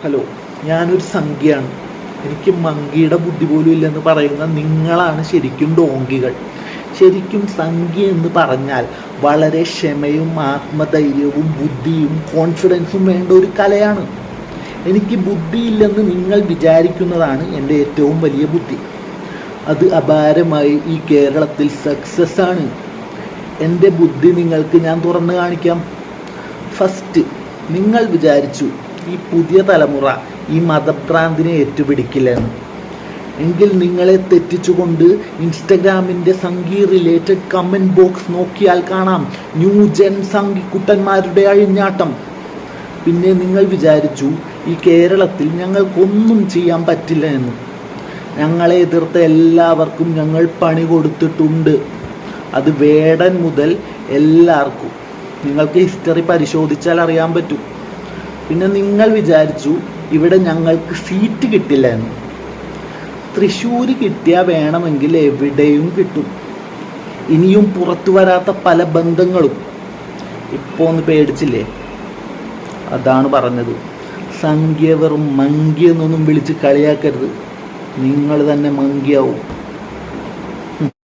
Hello, ഞാനൊരു സംഖ്യയാണ്. എനിക്ക് മങ്കിയുടെ ബുദ്ധി പോലും ഇല്ലെന്ന് പറയുന്ന നിങ്ങളാണ് ശരിക്കും ഡോങ്കികൾ. ശരിക്കും സംഖ്യ എന്ന് പറഞ്ഞാൽ വളരെ ക്ഷമയും ആത്മധൈര്യവും ബുദ്ധിയും കോൺഫിഡൻസും വേണ്ട ഒരു കലയാണ്. എനിക്ക് ബുദ്ധിയില്ലെന്ന് നിങ്ങൾ വിചാരിക്കുന്നതാണ് എൻ്റെ ഏറ്റവും വലിയ ബുദ്ധി. അത് അപാരമായി ഈ കേരളത്തിൽ സക്സസ് ആണ്. എൻ്റെ ബുദ്ധി നിങ്ങൾക്ക് ഞാൻ തുറന്നു കാണിക്കാം. ഫസ്റ്റ്, നിങ്ങൾ വിചാരിച്ചു ഈ പുതിയ തലമുറ ഈ മതഭ്രാന്തിനെ ഏറ്റുപിടിക്കില്ലെന്ന്. എങ്കിൽ നിങ്ങളെ തെറ്റിച്ചുകൊണ്ട് ഇൻസ്റ്റഗ്രാമിൻ്റെ സംഗീ റിലേറ്റഡ് കമൻറ്റ് ബോക്സ് നോക്കിയാൽ കാണാം ന്യൂ ജെൻ സംഗിക്കുട്ടന്മാരുടെ അഴിഞ്ഞാട്ടം. പിന്നെ നിങ്ങൾ വിചാരിച്ചു ഈ കേരളത്തിൽ ഞങ്ങൾക്കൊന്നും ചെയ്യാൻ പറ്റില്ല എന്ന്. ഞങ്ങളെ എതിർത്ത എല്ലാവർക്കും ഞങ്ങൾ പണി കൊടുത്തിട്ടുണ്ട്. അത് വേടൻ മുതൽ എല്ലാവർക്കും. നിങ്ങൾക്ക് ഹിസ്റ്ററി പരിശോധിച്ചാൽ അറിയാൻ പറ്റും. പിന്നെ നിങ്ങൾ വിചാരിച്ചു ഇവിടെ ഞങ്ങൾക്ക് സീറ്റ് കിട്ടില്ല എന്ന്. തൃശ്ശൂർ കിട്ടിയാൽ വേണമെങ്കിൽ എവിടെയും കിട്ടും. ഇനിയും പുറത്തു വരാത്ത പല ബന്ധങ്ങളും. ഇപ്പോൾ ഒന്ന് പേടിച്ചില്ലേ? അതാണ് പറഞ്ഞത്. സംഖ്യ വെറും മങ്കി എന്നൊന്നും വിളിച്ച് കളിയാക്കരുത്. നിങ്ങൾ തന്നെ മങ്കിയാവും.